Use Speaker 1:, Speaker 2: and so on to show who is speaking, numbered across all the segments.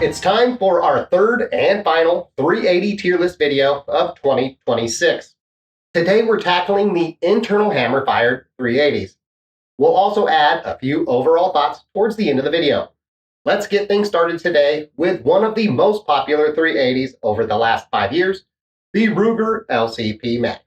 Speaker 1: It's time for our third and final 380 tier list video of 2026. Today we're tackling the internal hammer-fired 380s. We'll also add a few overall thoughts towards the end of the video. Let's get things started today with one of the most popular 380s over the last 5 years, the Ruger LCP Max.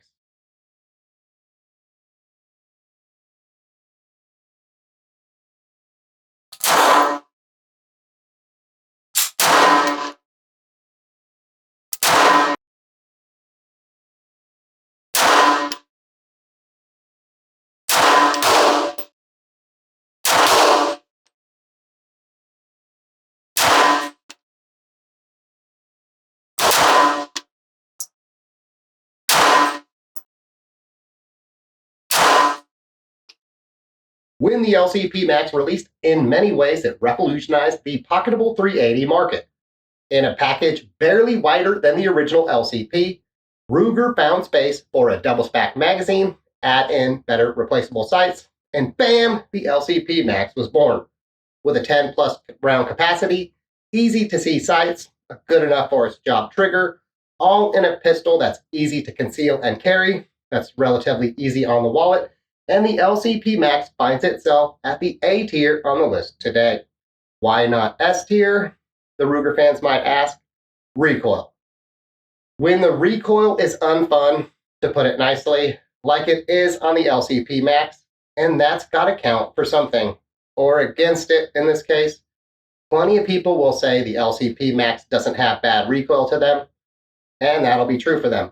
Speaker 1: When the LCP Max released, in many ways it revolutionized the pocketable 380 market. In a package barely wider than the original LCP, Ruger found space for a double-stack magazine, add in better replaceable sights, and bam, the LCP Max was born. With a 10-plus round capacity, easy-to-see sights, a good enough for its job trigger, all in a pistol that's easy to conceal and carry, that's relatively easy on the wallet, and the LCP Max finds itself at the A tier on the list today. Why not S tier? The Ruger fans might ask. Recoil. When the recoil is unfun, to put it nicely, like it is on the LCP Max, and that's got to count for something, or against it in this case. Plenty of people will say the LCP Max doesn't have bad recoil to them, and that'll be true for them.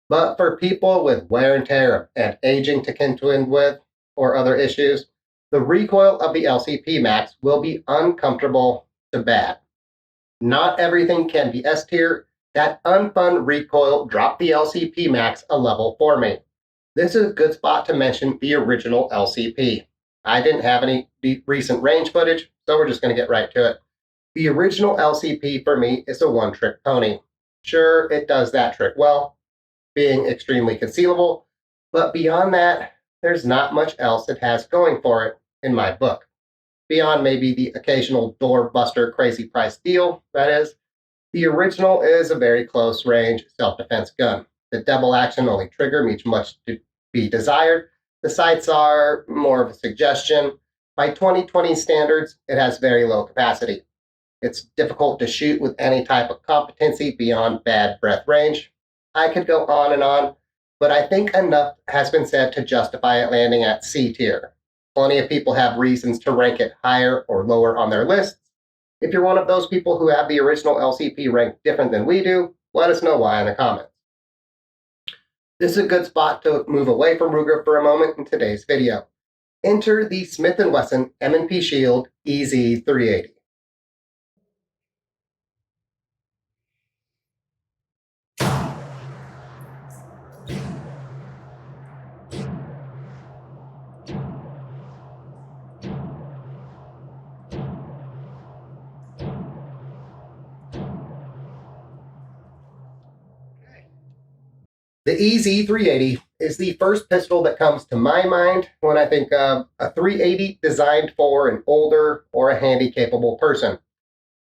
Speaker 1: But for people with wear and tear and aging to contend with, or other issues, the recoil of the LCP Max will be uncomfortable to bad. Not everything can be S tier. That unfun recoil dropped the LCP Max a level for me. This is a good spot to mention the original LCP. I didn't have any recent range footage, so we're just going to get right to it. The original LCP for me is a one-trick pony. Sure, it does that trick well, being extremely concealable, but beyond that, there's not much else it has going for it in my book. Beyond maybe the occasional door-buster crazy price deal, that is, the original is a very close-range self-defense gun. The double-action only trigger leaves much to be desired. The sights are more of a suggestion. By 2020 standards, it has very low capacity. It's difficult to shoot with any type of competency beyond bad breath range. I could go on, but I think enough has been said to justify it landing at C tier. Plenty of people have reasons to rank it higher or lower on their lists. If you're one of those people who have the original LCP ranked different than we do, let us know why in the comments. This is a good spot to move away from Ruger for a moment in today's video. Enter the Smith & Wesson M&P Shield EZ380. The EZ380 is the first pistol that comes to my mind when I think of a 380 designed for an older or a handy-capable person.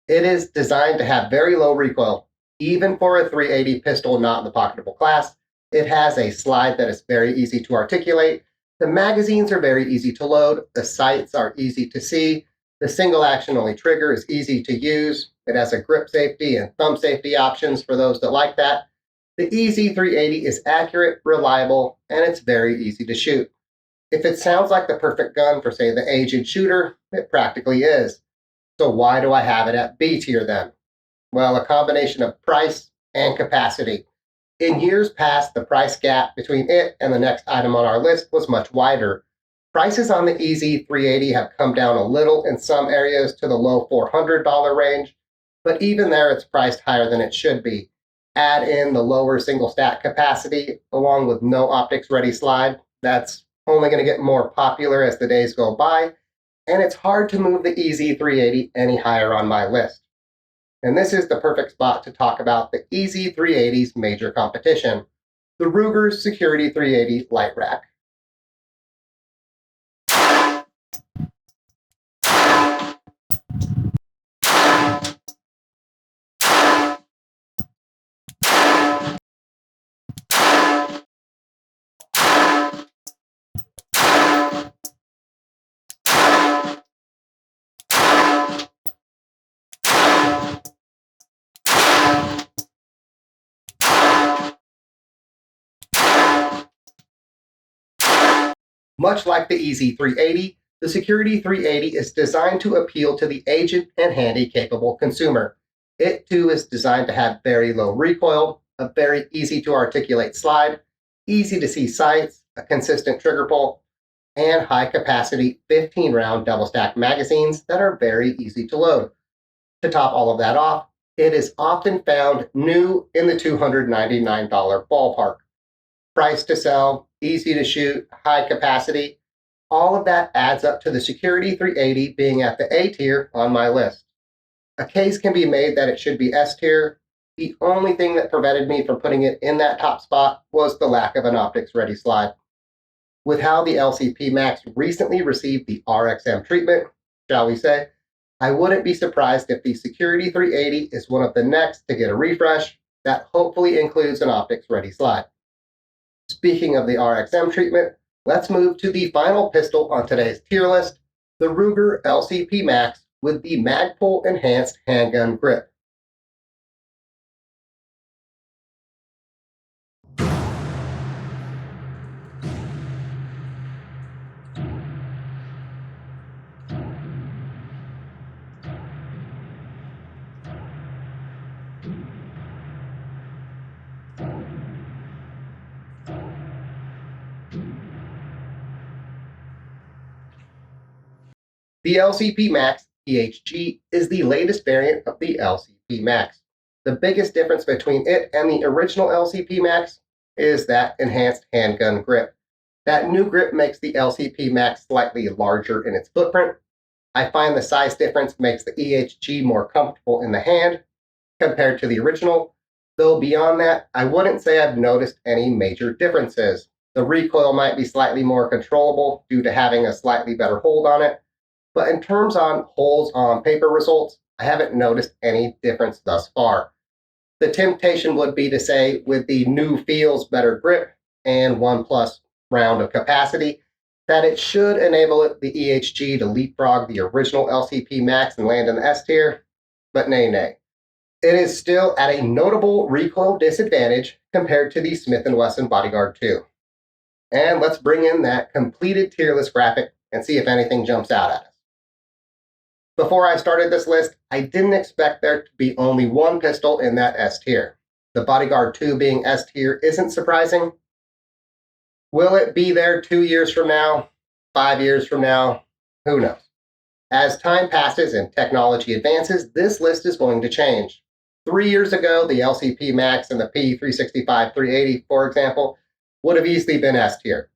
Speaker 1: It is designed to have very low recoil. Even for a 380 pistol not in the pocketable class, it has a slide that is very easy to articulate. The magazines are very easy to load. The sights are easy to see. The single-action only trigger is easy to use. It has a grip safety and thumb safety options for those that like that. The EZ380 is accurate, reliable, and it's very easy to shoot. If it sounds like the perfect gun for, say, the aged shooter, it practically is. So why do I have it at B tier then? Well, a combination of price and capacity. In years past, the price gap between it and the next item on our list was much wider. Prices on the EZ380 have come down a little in some areas to the low $400 range, but even there it's priced higher than it should be. Add in the lower single stack capacity along with no optics ready slide. That's only going to get more popular as the days go by, and it's hard to move the EZ380 any higher on my list. And this is the perfect spot to talk about the EZ380's major competition, the Ruger Security 380 Lite Rack. Much like the Easy 380, the Security 380 is designed to appeal to the aged and handy-capable consumer. It too is designed to have very low recoil, a very easy-to-articulate slide, easy-to-see sights, a consistent trigger pull, and high-capacity 15-round double-stack magazines that are very easy to load. To top all of that off, it is often found new in the $299 ballpark. Price to sell, easy to shoot, high capacity, all of that adds up to the Security 380 being at the A tier on my list. A case can be made that it should be S tier. The only thing that prevented me from putting it in that top spot was the lack of an optics-ready slide. With how the LCP Max recently received the RXM treatment, shall we say, I wouldn't be surprised if the Security 380 is one of the next to get a refresh that hopefully includes an optics-ready slide. Speaking of the RXM treatment, let's move to the final pistol on today's tier list, the Ruger LCP Max with the Magpul Enhanced Handgun Grip. The LCP Max EHG is the latest variant of the LCP Max. The biggest difference between it and the original LCP Max is that enhanced handgun grip. That new grip makes the LCP Max slightly larger in its footprint. I find the size difference makes the EHG more comfortable in the hand compared to the original, though beyond that, I wouldn't say I've noticed any major differences. The recoil might be slightly more controllable due to having a slightly better hold on it, but in terms on holes on paper results, I haven't noticed any difference thus far. The temptation would be to say with the new feels better grip and 1+ round of capacity, that it should enable the EHG to leapfrog the original LCP Max and land in the S tier, but nay. It is still at a notable recoil disadvantage compared to the Smith & Wesson Bodyguard 2. And let's bring in that completed tier list graphic and see if anything jumps out at us. Before I started this list, I didn't expect there to be only one pistol in that S tier. The Bodyguard 2 being S tier isn't surprising. Will it be there 2 years from now, 5 years from now? Who knows? As time passes and technology advances, this list is going to change. 3 years ago, the LCP Max and the P365 380, for example, would have easily been S tier.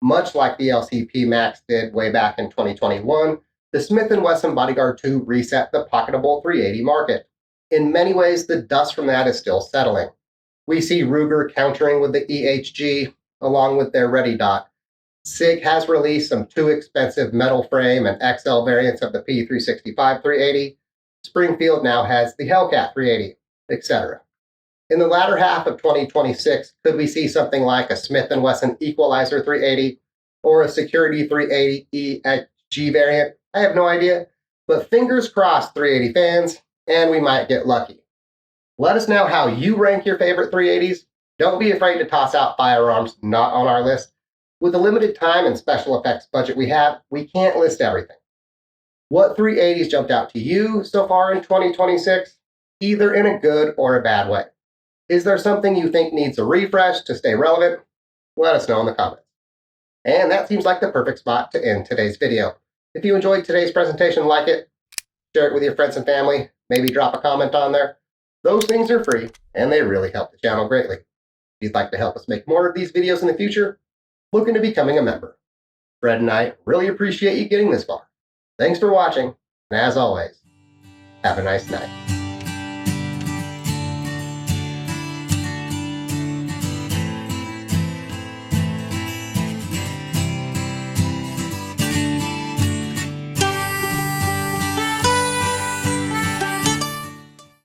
Speaker 1: Much like the LCP Max did way back in 2021, the Smith & Wesson Bodyguard 2 reset the pocketable 380 market. In many ways, the dust from that is still settling. We see Ruger countering with the EHG, along with their Ready Dot. SIG has released some too expensive metal frame and XL variants of the P365 380. Springfield now has the Hellcat 380, etc. In the latter half of 2026, could we see something like a Smith & Wesson Equalizer 380 or a Security 380 EHG variant? I have no idea, but fingers crossed, 380 fans, and we might get lucky. Let us know how you rank your favorite 380s. Don't be afraid to toss out firearms not on our list. With the limited time and special effects budget we have, we can't list everything. What 380s jumped out to you so far in 2026, either in a good or a bad way? Is there something you think needs a refresh to stay relevant? Let us know in the comments. And that seems like the perfect spot to end today's video. If you enjoyed today's presentation, like it, share it with your friends and family, maybe drop a comment on there. Those things are free, and they really help the channel greatly. If you'd like to help us make more of these videos in the future, look into becoming a member. Fred and I really appreciate you getting this far. Thanks for watching, and as always, have a nice night.